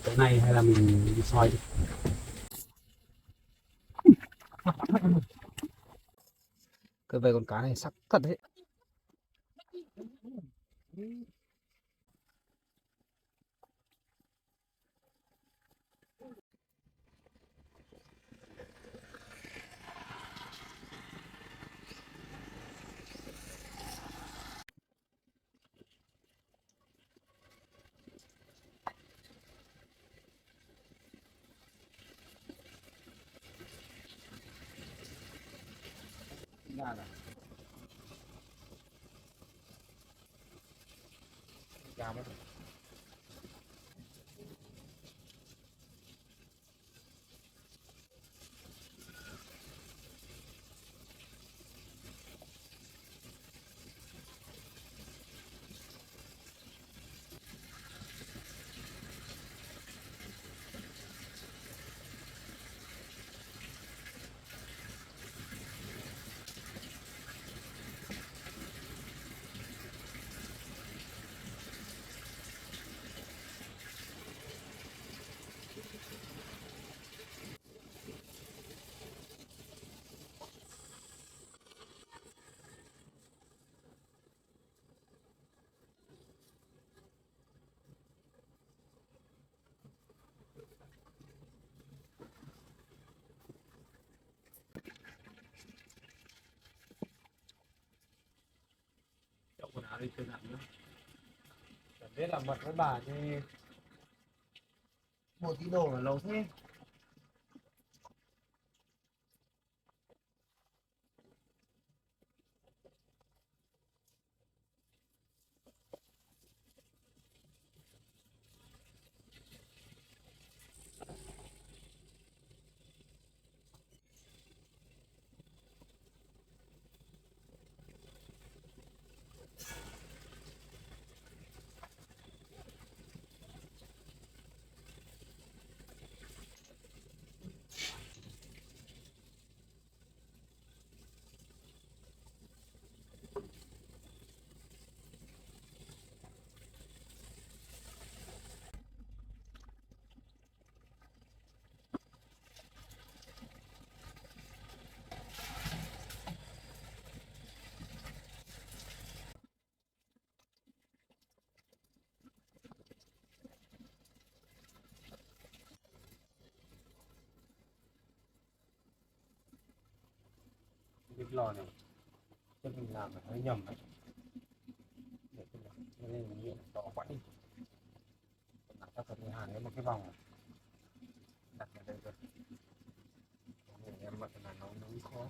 cái này hay là mình đi soi đi. Cái về con cá này sắc thật đấy. Ra là cá mất. Chậu quần áo đi chơi nặng nữa. Chẳng biết là mật với bà thì một tí đồ là lâu thế. Cái lò này chắc mình làm là hơi nhầm đấy. Để cái này nên mình nghĩ là to quá đi. Đặt ra phần hàn với một cái vòng này. Đặt vào đây rồi. Để em bật là nó khó.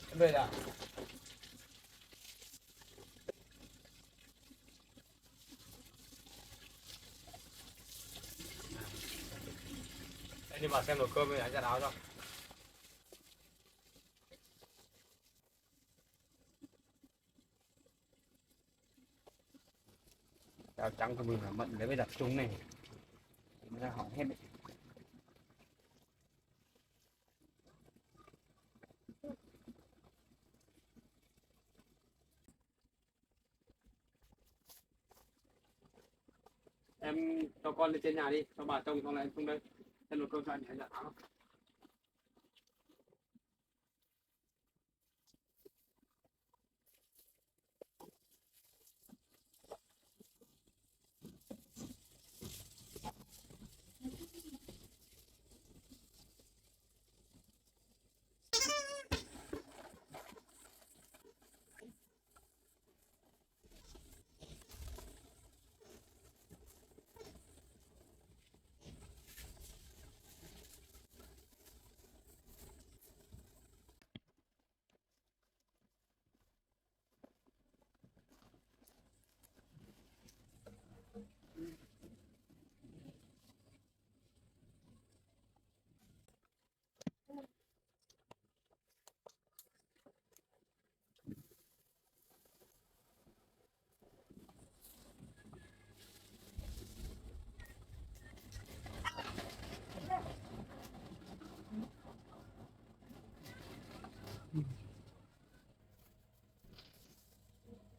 Em về đã. Em đi vào xem nồi cơm với anh ra áo cho. Cháo trắng của mình là mận lấy với đặt trúng này. Nó ra hỏng hết đấy. Em cho con lên trên nhà đi, cho bà trông xong lại em xuống đây. Xem nồi cơm cho anh để giặt áo.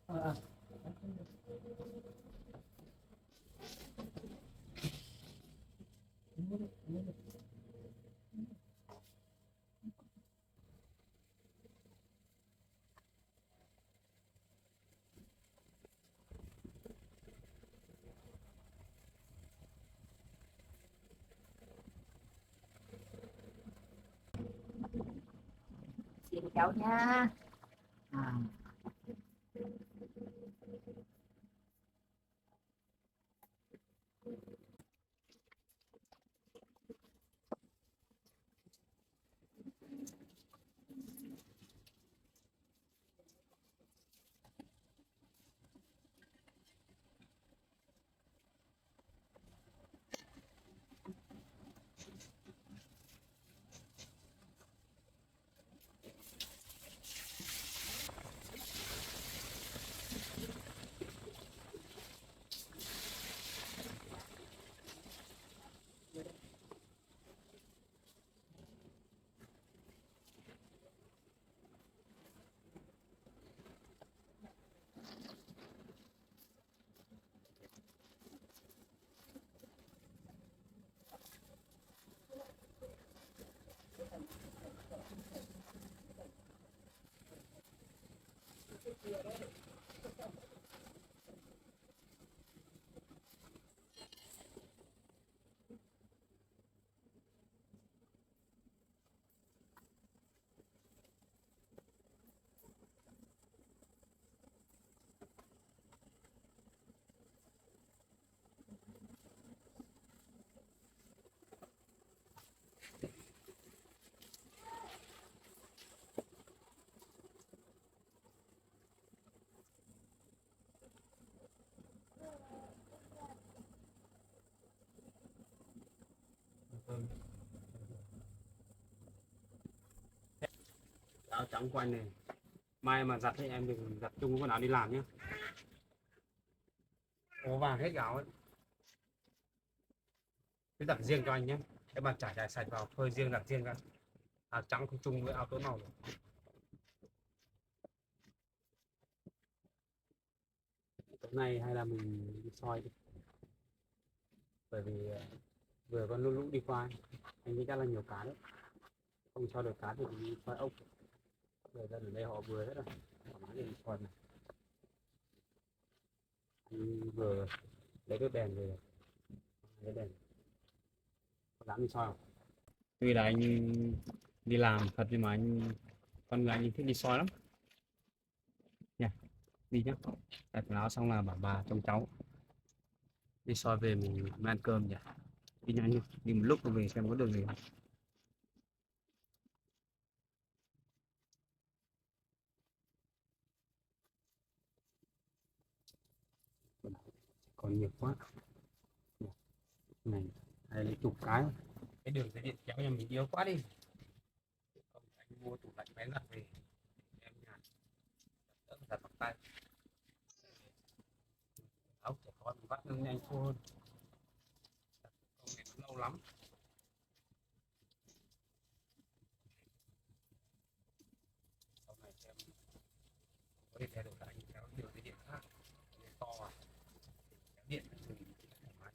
Ờ, Xin cháu nha. À, áo trắng quanh này mai mà giặt thì em đừng giặt chung với quần áo đi làm nhé, ố vàng hết áo ấy, cứ giặt riêng cho anh nhé. Cái bàn chải chải sạch vào phơi riêng, giặt riêng ra, áo trắng không chung với áo tối màu. Tối nay hay là mình đi soi đi, bởi vì vừa con lũ lũ đi qua anh nghĩ chắc là nhiều cá đấy, không cho được cá thì đi soi ốc. Người dân ở đây họ vừa rất là thoải mái để đi soi này. Anh vừa lấy cái đèn về, lấy đèn có dám đi soi không? Tuy là anh đi làm thật nhưng mà con người anh thích đi soi lắm nha. Đi nhá, đặt quần áo xong là bảo bà trông cháu đi soi về mình ăn cơm nhỉ. Đi nhanh đi, đi một lúc rồi về xem có đường gì không. Còn nhiều quá này, hay lấy chục cái đường dây điện kéo nhà mình yếu quá đi. Không, anh mua tủ lạnh máy giặt về em nhà đỡ giặt bằng tay, áo trẻ con vắt nó nhanh khô hơn, không này nó lâu lắm. Sau này xem có thể thay đổi lại những cái đường dây điện khác to à, kéo điện thì thoải mái.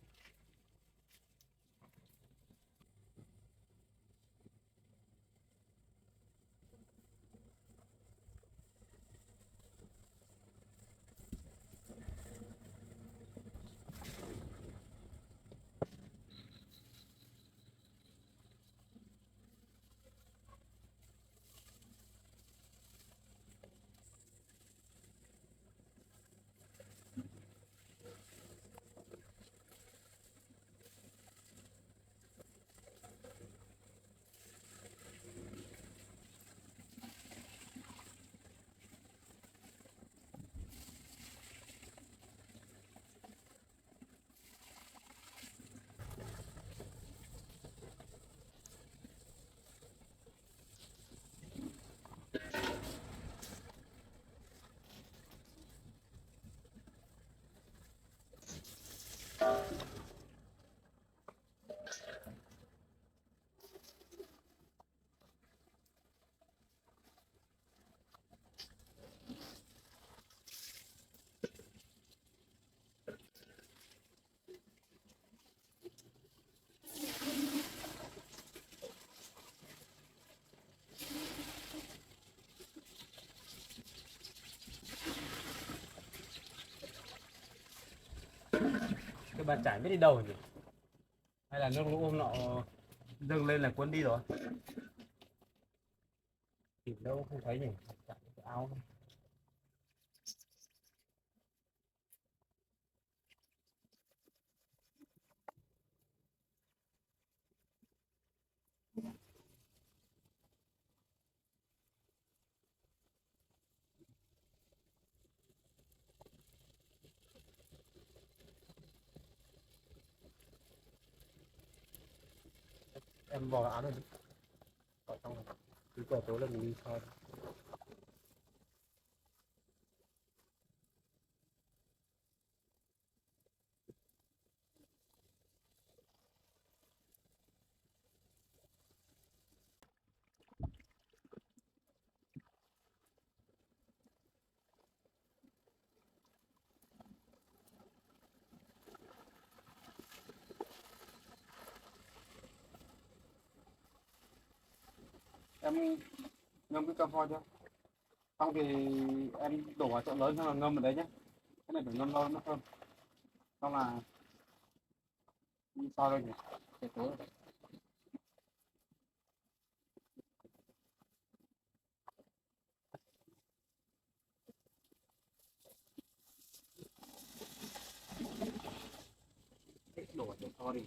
cái bàn chải biết đi đâu nhỉ, hay là nước lũ hôm nọ dâng lên là cuốn đi rồi, tìm đâu không thấy nhỉ, chả cái áo. Em bỏ áo này đi, bỏ trong này, cứ cởi tối là mình đi thôi. Em ngâm cái cam pho chưa? Xong thì em đổ vào chậu lớn xong là ngâm ở đấy nhé. Cái này phải ngâm lâu nó thơm. Xong là đi sao đây nhỉ? Để tối rồi. Đổ vào chậu to đi.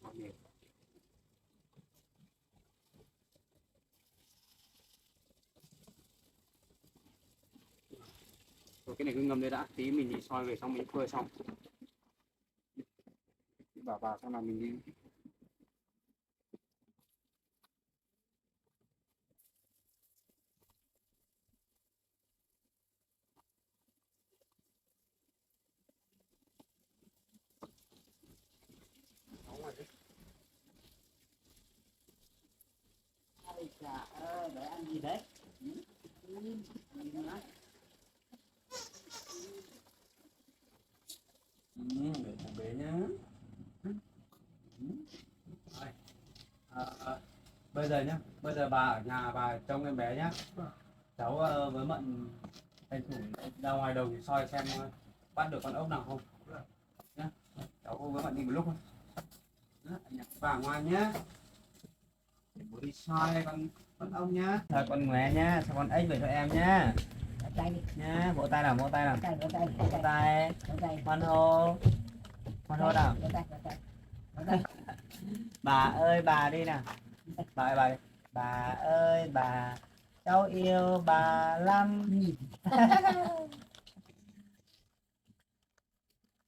Có nhiều. Rồi cái này cứ ngâm đây đã, tí mình đi soi về xong mình phơi xong. Bảo vào xong là mình đi. Ôi trời ơi, để ăn gì đấy? Để thằng bé nhá. Bây giờ nhá, bây giờ bà ở nhà bà trông em bé nhá. Cháu với Mận tranh thủ ra ngoài đồng soi xem bắt được con ốc nào không nhá. Cháu với Mận đi một lúc thôi. Bà ngoài nhá. Để bố đi soi con ốc nhá. Thôi con ngoé nhá, cho con ếch về cho em nhá. Vỗ tay đi. Nhá, vỗ tay nào, vỗ tay nào. Vỗ tay, vỗ tay, Vỗ tay. vỗ tay. Hoan hô. Hoan hô nào. Vỗ tay, vỗ tay. Vỗ tay. Bà ơi bà đi nào. Bà ơi bà đi. Bà ơi bà, cháu yêu bà lắm.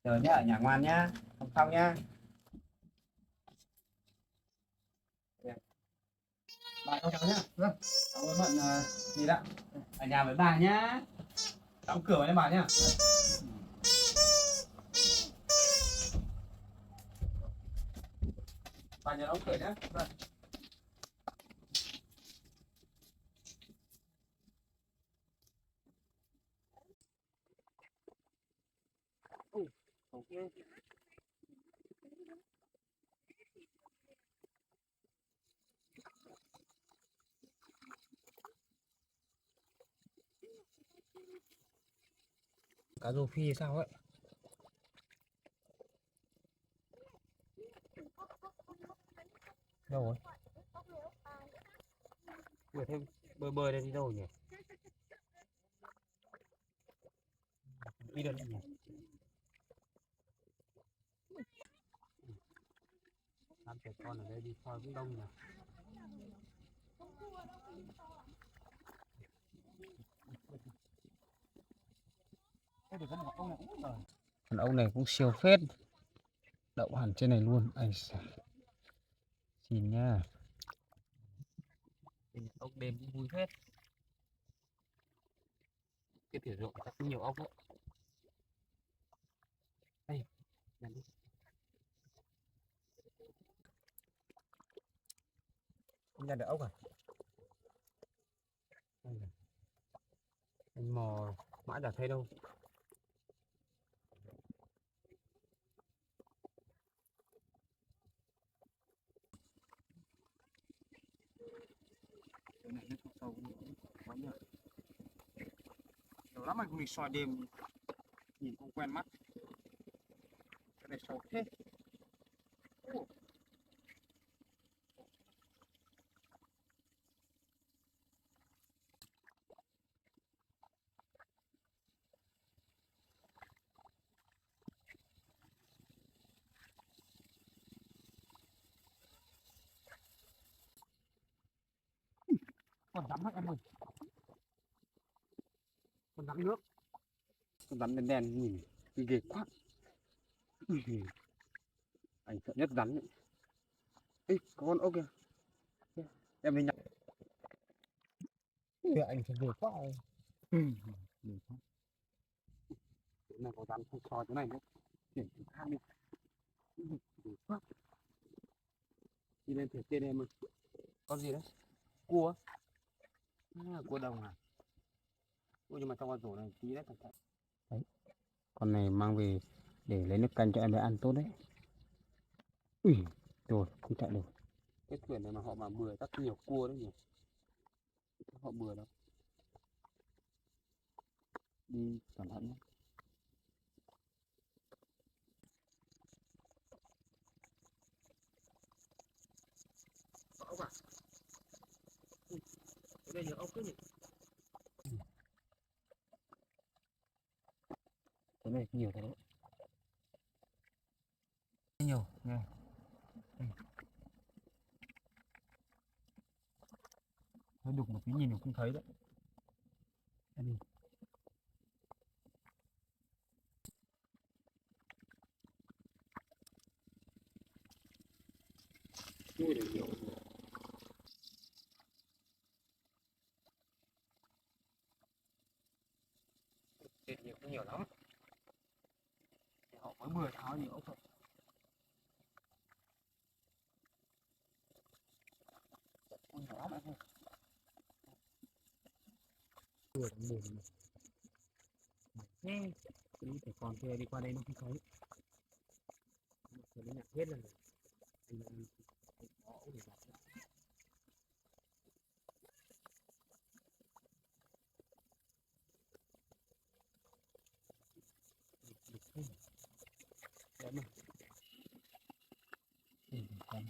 Rồi nhá, ở nhà ngoan nhá, không xong nhá. Bà cho cháu nhá. Vâng. Cháu với Mận gì đó. Ở nhà với bà nhá. Đóng cửa với bà nhá. Bà nhớ đóng cửa nhá. Vâng. Okay. Cá rô phi sao ấy? Đâu rồi? Vừa thêm bơi bơi đây đi đâu nhỉ? Đi đâu nhỉ? Đám trẻ con ở đây đi soi cũng đông nhỉ? Con ốc này cũng siêu phết, đậu hẳn trên này luôn. Ây xà, xin nha. Ốc đêm cũng vui phết. Cái thử dụng chắc cũng nhiều ốc đấy. Đây, nhận đi. Không nhận được ốc à? Anh mò mãi chả thấy đâu. Cái này nó sâu sâu quá nhỉ. Nhiều lắm anh không đi soi đêm nhìn không quen mắt. này sâu thế. Còn rắn đó em ơi, còn rắn nước, con rắn đen đen nhìn ghê quá. Anh sợ nhất rắn ấy. Ê, có con ốc kìa. Em đi nhặt. Kìa, anh sợ ghê quá. Ghê quá. Chỗ này có rắn không soi chỗ này nữa. Chuyển thử than đi. Ghê quá. Đi lên thử tên em ơi. Con gì đấy? Cua á? À, cua đồng à? Ui, nhưng mà trong con rổ này tí đấy, cẩn thận. Đấy, con này mang về để lấy nước canh cho em bé ăn tốt đấy. Ui, rồi, không chạy được. Cái thuyền này mà họ mà bừa chắc nhiều cua đấy nhỉ. Họ bừa đâu. Đi cẩn thận nhé. Có ốc à? Ở đây nhiều ốc thế nhỉ? Cái này nhiều thật đấy. Nhiều, nghe. Hơi đục một tí nhìn cũng không thấy đấy. Đây đi. Ui, được nhiều. Thịt nhiều cũng nhiều lắm. Họ mới 10 tháo nhiều ốc thôi. Con nhỏ mà thôi. Ui, đang buồn mà. Thế, phải còn kia đi qua đây nó không thấy. Rồi nó nhặt hết rồi. Anh bỏ ốc để đặt. Đấy mà. Con.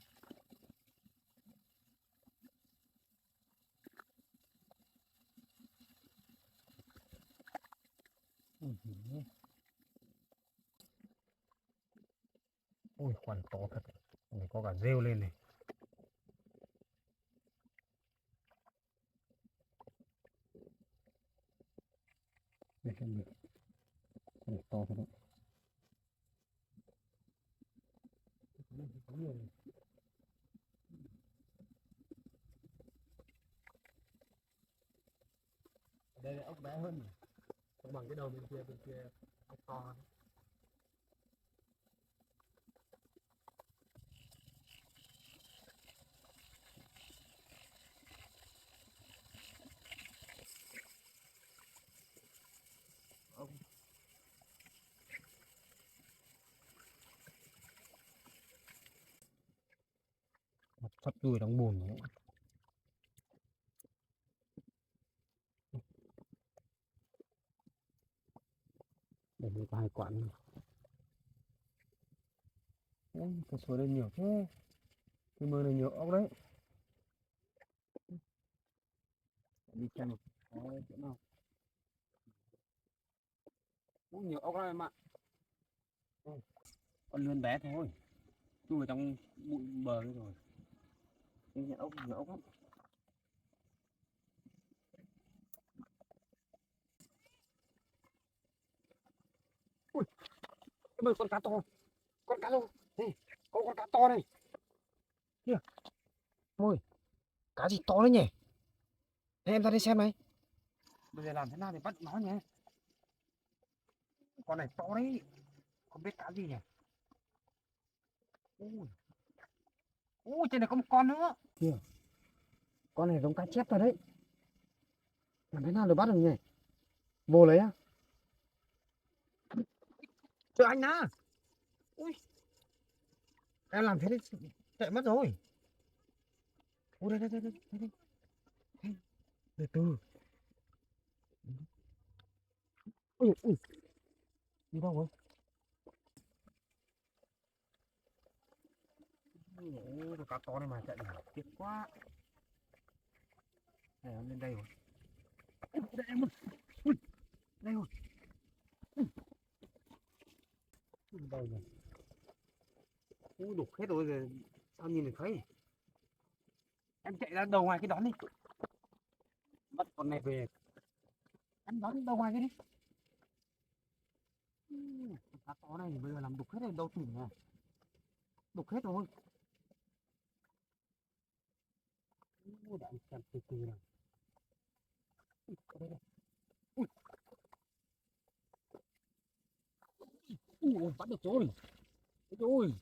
Ui, khoản to thật. Này có cả rêu lên này. Đây xem được. Này to thật đấy. Có nhiều này. Ở đây là ốc bé hơn này. Không bằng cái đầu bên kia ốc to hơn. Ốc. Mặt sắp đuôi đóng bùn nữa. Để đi có 2 quán. Cái số đây nhiều thế. Cái mưa này nhiều ốc đấy. Đi xem có chỗ nào. Cũng nhiều ốc lắm em ạ. Con lươn bé thôi. Chui vào trong bụi bờ đấy rồi. Cái nhiều ốc lắm. Ui, em ơi, con cá to. Con cá to. Đây, có con cá to này. Kìa. Ôi, cá gì to đấy nhỉ? Đây, em ra đây xem này. Bây giờ làm thế nào để bắt nó nhỉ? Con này to đấy. Không biết cá gì nhỉ? Ui. Ui, trên này có một con nữa. Kìa. Con này giống cá chép rồi đấy. Làm thế nào để bắt được nhỉ? Vô lấy á. Chờ anh đã. Ui. Em làm thế đấy chạy mất rồi. Ui, đây. Từ từ. Ui. Đi đâu rồi? Ôi, con cá to này mà chạy tiếc quá. Này nó lên đây rồi. Ui, đây em ơi. Ui, đây rồi. Đây này. Ui, đục hết rồi, rồi sao nhìn được thấy. Em chạy ra đầu ngoài cái đón đi. Bắt con này về. Em đón đầu ngoài cái đi. Con cá to này bây giờ làm đục hết rồi, đâu tỉnh này. Đục hết rồi. Ui, đã xem từ từ này. Ui, ở đây này. Ui, ui, bắt được rồi. Ôi,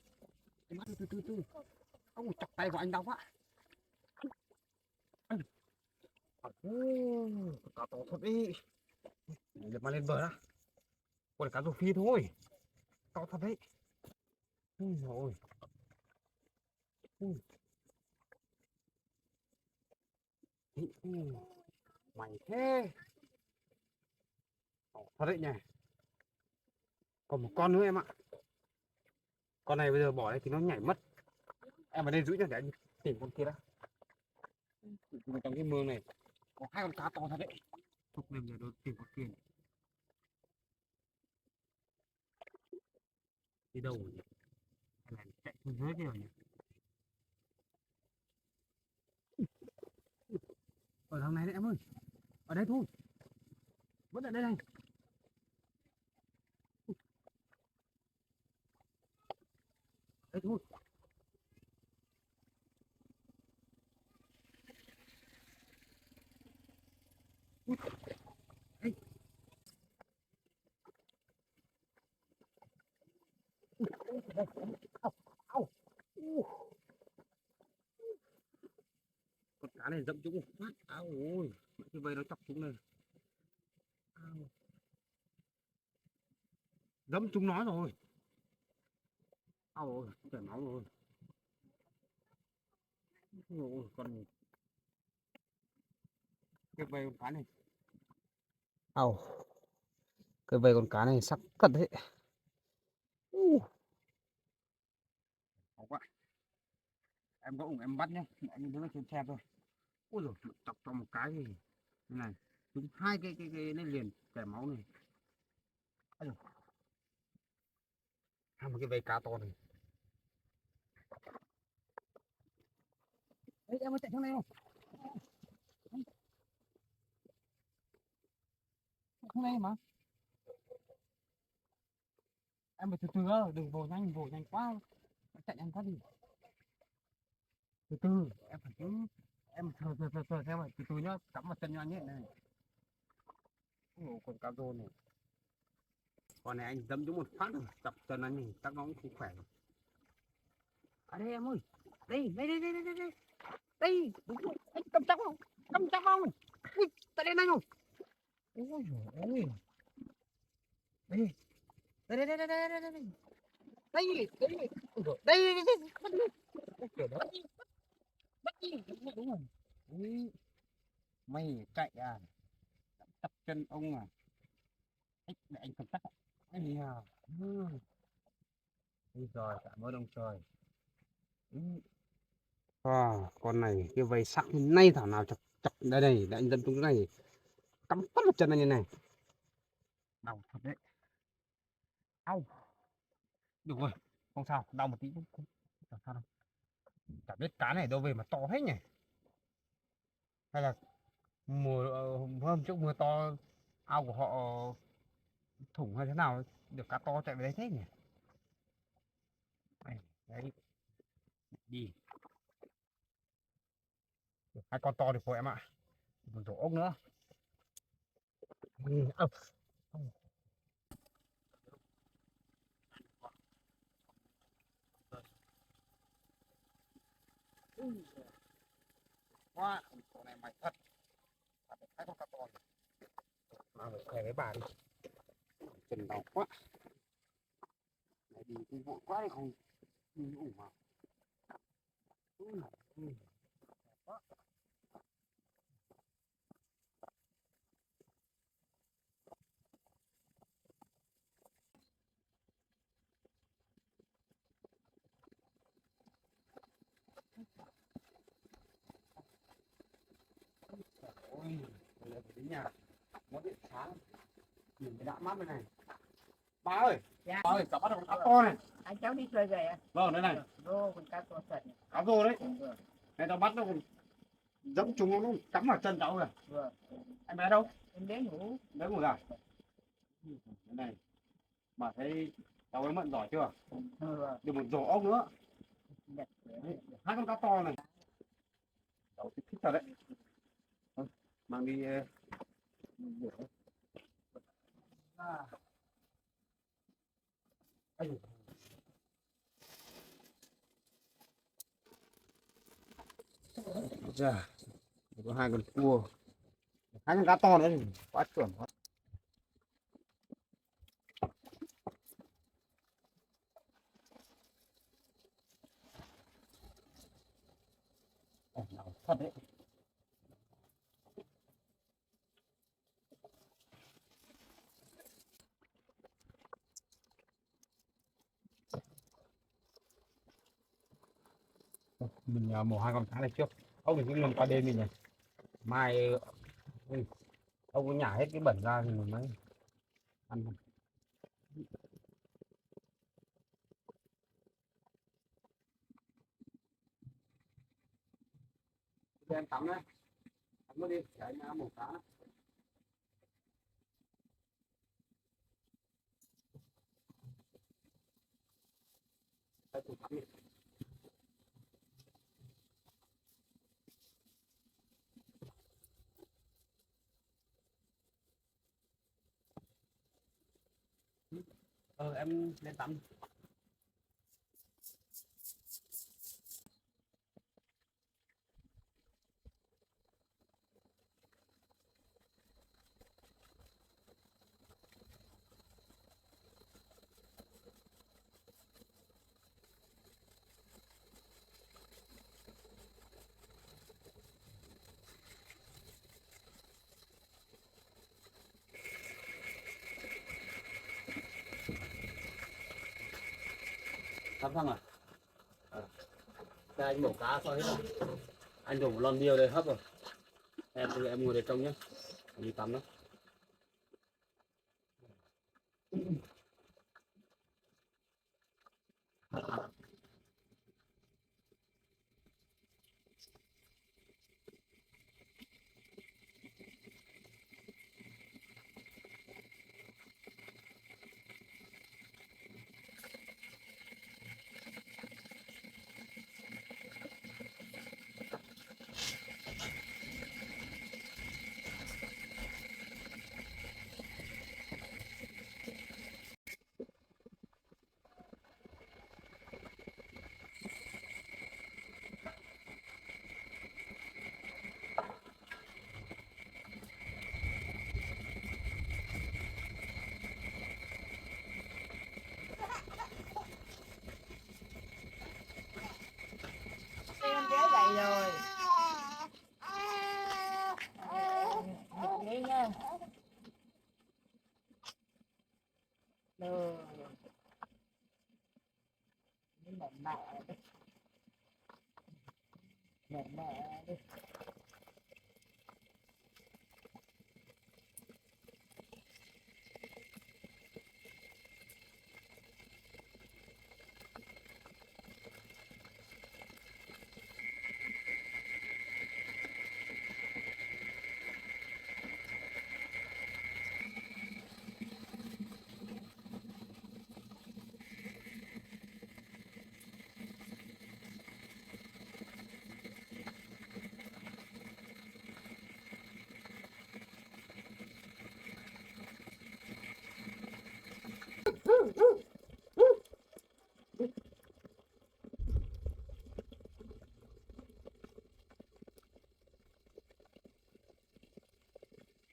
em bắt từ từ từ. Ông chọc tay của anh đau quá. Cá to thật đi. Để mà lên bờ đã. Còn cá rô phi thôi. To thật đấy. Ui rồi. Mày thế. Thật đấy nhỉ. Còn một con nữa em ạ. Con này bây giờ bỏ đây thì nó nhảy mất. Em ở đây giữ cho để anh tìm con kia đã. Trong cái mương này có hai con cá to thật đấy. Thúc lên để tìm con kia. Đi đâu rồi nhỉ? Hay là chạy xuống dưới kia rồi nhỉ? Ở thằng này đấy em ơi. Ở đây thôi. Vẫn ở đây này. Đây thôi. Đây. Au, au. Con cá này dẫm trúng một phát. Ao ôi. Cái vây nó chọc trúng này. Ao. Dẫm trúng nó rồi. Ao ôi, chảy máu rồi. Ôi, con cái vây con cá này. Ao. Cái vây con cá này sắc thật đấy. Khó quá. Em có ủng em bắt nhé. Em đứng ở trên xe thôi. Ôi rồi chọc cho một cái thì như này. Trúng hai cái lên liền chảy máu này. Ây dồi. Hai một cái vây cá to này. Đấy, em ơi chạy xuống đây không? Không đây mà. Em phải từ từ đó, đừng vồ nhanh quá. Chạy nhanh quá đi. Từ từ, em phải cứ em sờ xem rồi, từ từ nhá, cắm vào chân cho anh ấy này. Ồ, con cá rô này. Con này anh dẫm trúng một phát rồi, chọc chân anh này, chắc nó cũng không khỏe. À đây em ơi. Đây. Đây, đúng rồi. Anh cầm chắc không? Cầm chắc không? Ui, tại đây anh không? Ôi giời ơi. Đây. Đây. Đây, bắt đi. Ôi trời đất. Bắt đi. Đúng rồi. Ui, mày chạy à? Tập chân ông à? Để anh cầm chắc. Ây da. Ôi giời, cảm ơn ông trời. À, con này cái vây sắc như nay thảo nào chọc chọc đây để anh dâm chúng này cắm phát vào chân anh như này. Đau thật đấy. Au. Được rồi, không sao, đau một tí cũng không sao đâu. Chả biết cá này đâu về mà to hết nhỉ? Hay là hôm trước mưa to ao của họ thủng hay thế nào được cá to chạy về đấy thế nhỉ? Đấy, đi. Được, hai con to được rồi em ạ. Một rổ ốc nữa. Ừ, quá, con này mày thật. Hai con cá to này. Mà phải khỏe với bà đi. Chân đau quá. Này đi đi vội quá đi không đi ủng mà. đến nhà muốn điện sáng nhìn cái đã mắt bên này. Ba ơi, Dạ. ba ơi, cháu bắt được con cá to này. Anh cháu đi chơi về à? Vâng, đây này, Đô con cá to thật. cá rô đấy. Vâng. Này tao bắt nó còn dẫm chúng nó cắm vào chân cháu rồi. Vâng. Anh bé đâu? Em bé ngủ. Bé ngủ ra. Cái này, mà thấy cháu ấy mận giỏi chưa? Vâng. Được một rổ ốc nữa. Đẹp. Đấy, hai con cá to này. Cháu thích thật đấy. Vâng, mang đi rửa. À. Ây. Dạ, có hai con cua, hai con cá to nữa thì quá chuẩn quá. Thật đấy. Mình mổ hai con cá này trước. Ông thì cứ ngâm qua đêm mình này. Mai ông có nhả hết cái bẩn ra thì mình mới ăn. Em tắm đấy. Tắm đi để anh mổ cá. Đây, tắm đi. Em lên tắm. Tắm xong rồi. Đây anh mổ cá xong hết rồi. Anh đổ một lon bia đây hấp rồi. Em ngồi đây trông nhé. Anh đi tắm đó. Em bé dậy rồi. Nghỉ nha. Được. Mẹ mẹ đi. Mẹ đi.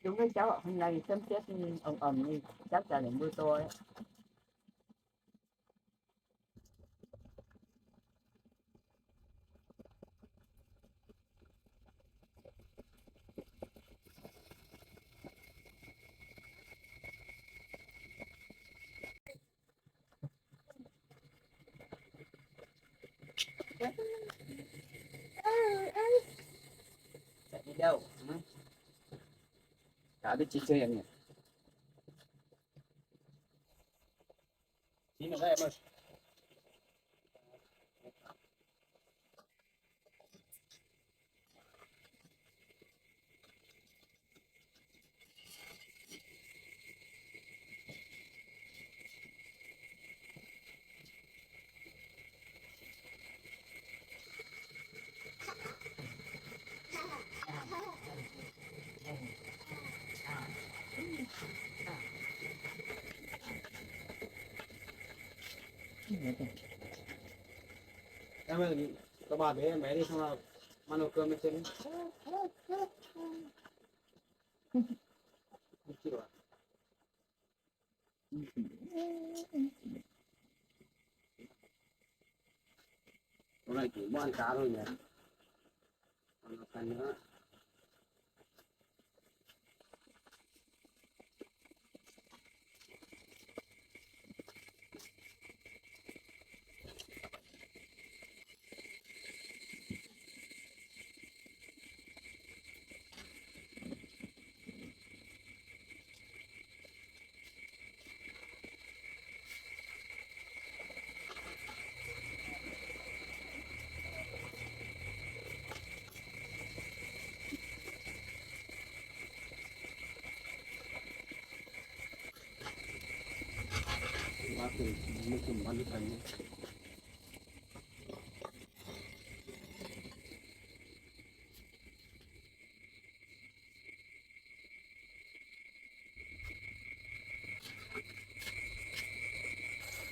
Đúng với cháu hôm nay sớm chết ầm đi, chắc là đến mưa to ấy. Chạy đi đâu? đi chị chơi nhỉ Chín rồi đấy em ơi. Em ơi, các bạn để em bé đi xong là ăn nấu cơm bên trên. Không chịu à? Hôm nay chỉ muốn ăn cá thôi nhỉ. Còn là cái nữa. Bác thì mới cùng ăn được thành.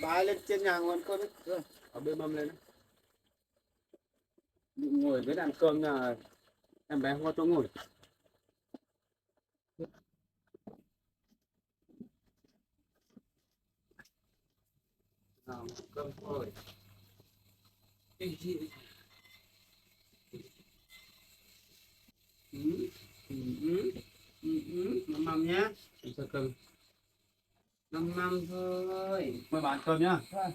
Bà lên trên nhà ngon cơm ấy. Ở bên mâm lên. Ngồi với ăn cơm là em bé không có chỗ ngồi. Nào, cơm thôi. Ừ, năm năm nhá. Cho cơm. 5 năm thôi. Mời bạn cơm nhá. Vâng.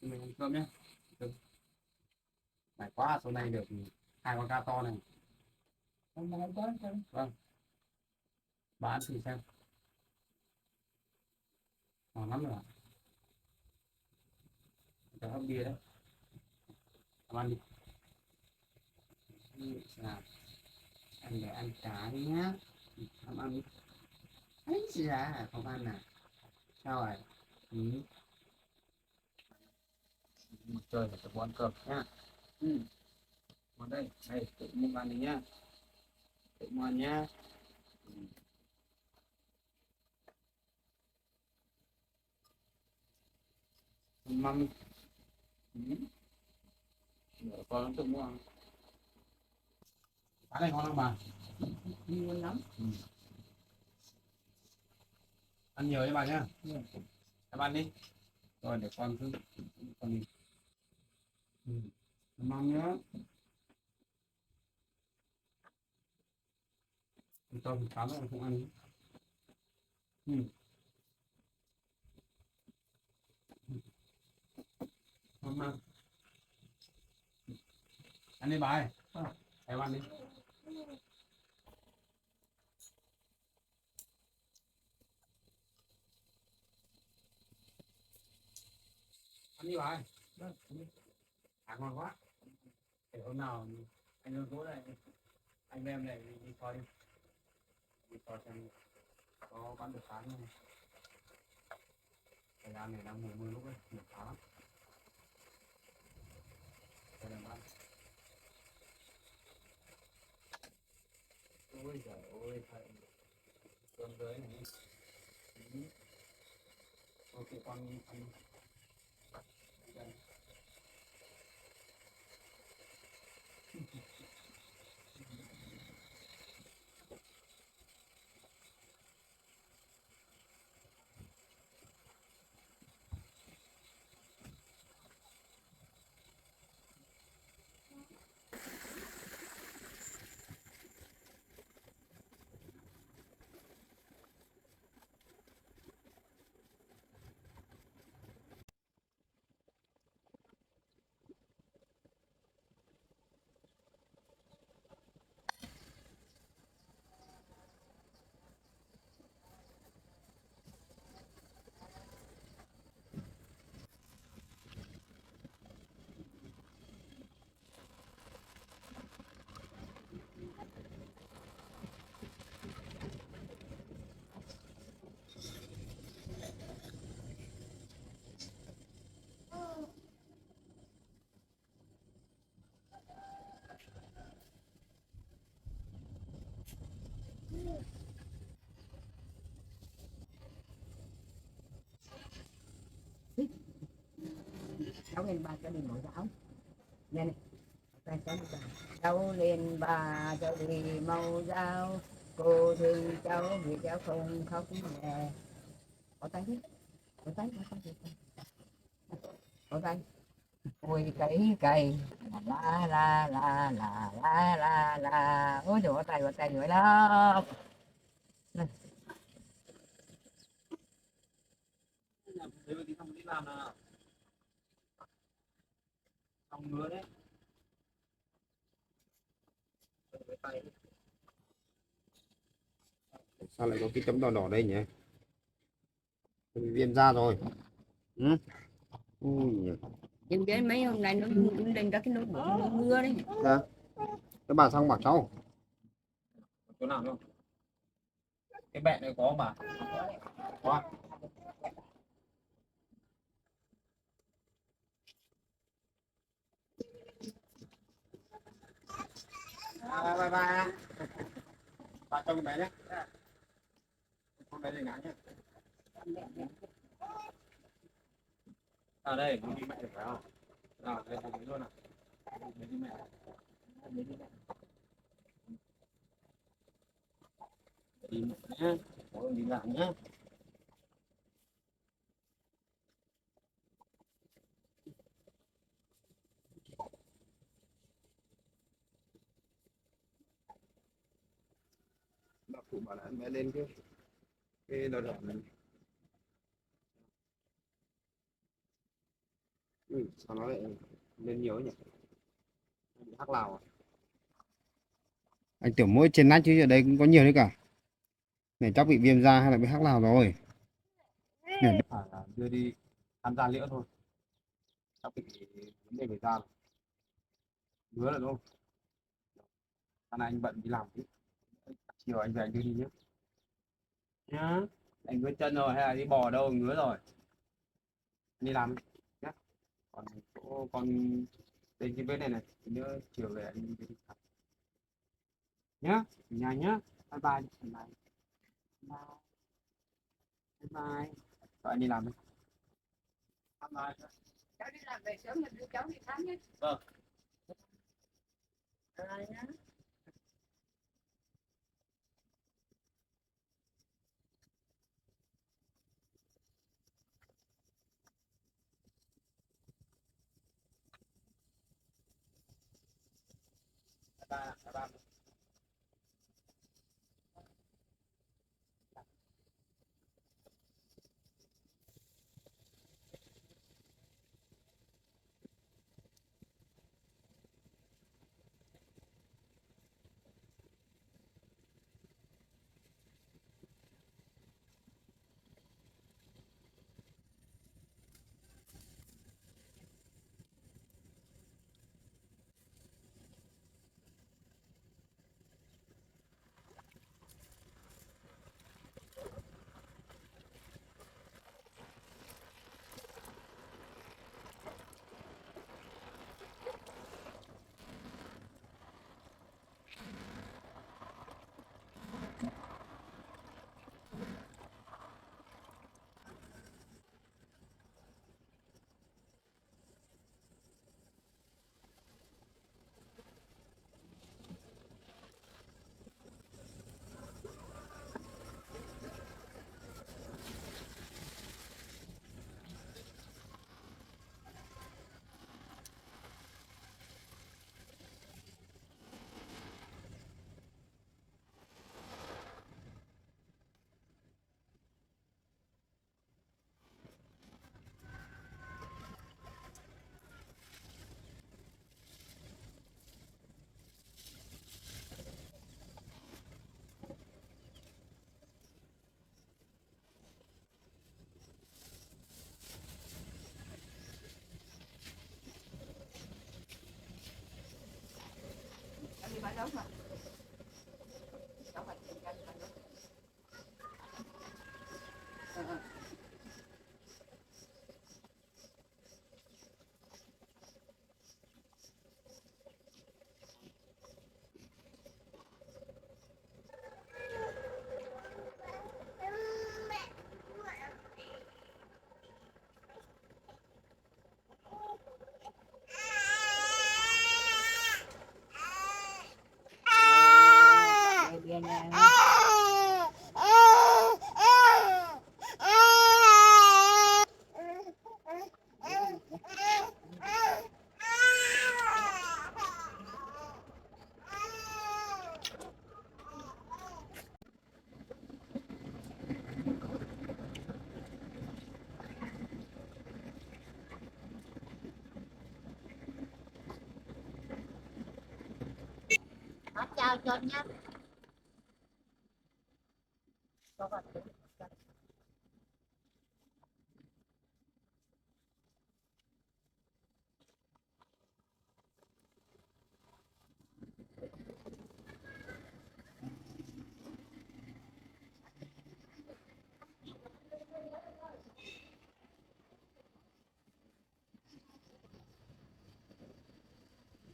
Mình ăn cơm nhá. Cơm. Phải quá, số này được 2 con cá to này. Hôm nay có không? Vâng. Bán thử xem. Ngon lắm rồi. Cho hấp bia đấy. Ăn đi. Nào. Anh để ăn cá đi nhá. Ăn đi. Ấy dạ, không ăn à? Sao rồi? Ừ. Trời phải tập ăn cơm nhá. Ừ. Vào đây, tự mua ăn đi nhá. Tự mua ăn nhá. Ừ. Mâm. Ừ. Để con tự mua ăn. Cá này ngon không bà? Ngon lắm. Ừ. Ăn nhiều cho bà nhá. Ừ. Em ăn đi. Rồi để con cứ con đi. Ừ. Mâm nhá. Cho thì cá nó không ăn. Ừ. Mâm. Ăn đi bà ơi. Em ăn đi. Ăn đi bà ơi. Vâng. Ngon quá. Để hôm nào anh đưa tối này anh em này đi coi đi. Đi coi xem có bán được cá không. Thời gian này đang mùa mưa lúc ấy, nhiều cá lắm. Đây là bán. Ôi trời ơi, thầy cơm dưới này. Ừ. Ok con ăn. Đây. cháu lên ba cháu đi mẫu giáo nghe này cháu đi ba cháu lên ba cháu đi mẫu giáo cô thương cháu vì cháu không khóc nhẹ có tay hết có tay có tay ôi cày cày la la la la la la la ôi trời có tay nữa lắm Thế thì không đi làm nào xong ngứa đấy sao lại có cái chấm đỏ đỏ đây nhỉ? Bị viêm da rồi. Ừ. Ui. nhưng cái mấy hôm nay nó lên các cái nốt bụng nó mưa đấy Dạ. Các bà sang bảo cháu. Chỗ nào không? Cái bẹ này có không bà? Có. Bye bye. Bà cho con bé nhé. Con bé này ngã nhé. À đây, nó đi mẹ được phải không? À, đây thì luôn à. Đây đi mẹ. Đi mẹ nhé. Có đi làm nhé. Bà phụ bảo là em bé lên cái đợt đợt này. Ừ, sao nó lại lên nhiều nhỉ? Bị hắc lào à? Anh tưởng mỗi trên nách chứ ở đây cũng có nhiều đấy cả. Này chắc bị viêm da hay là bị hắc lào rồi. Phải là đưa đi tham gia liễu thôi. Chắc bị vấn đề về da rồi. Ngứa là đúng không? Hôm nay anh bận đi làm chứ. Chiều anh về anh đưa đi nhé. Nhá. Anh vết chân rồi hay là đi bò đâu ngứa rồi. Đi làm nhé. Còn chỗ con bên cái vết này này. Nhớ chiều về anh đi làm. Nhá. Nhà nhá. Bye bye. Bye bye. Bye bye. Rồi anh đi làm đi. Bye bye. cháu đi làm về sớm mình đưa cháu đi khám nhé Vâng. nhá Bye bye. Bye bye. cháu đi bán đấu mà cháu phải kiểm tra đi bán đấu chào John nhé. có vật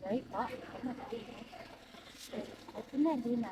Đấy, đó. Cái này đi nè.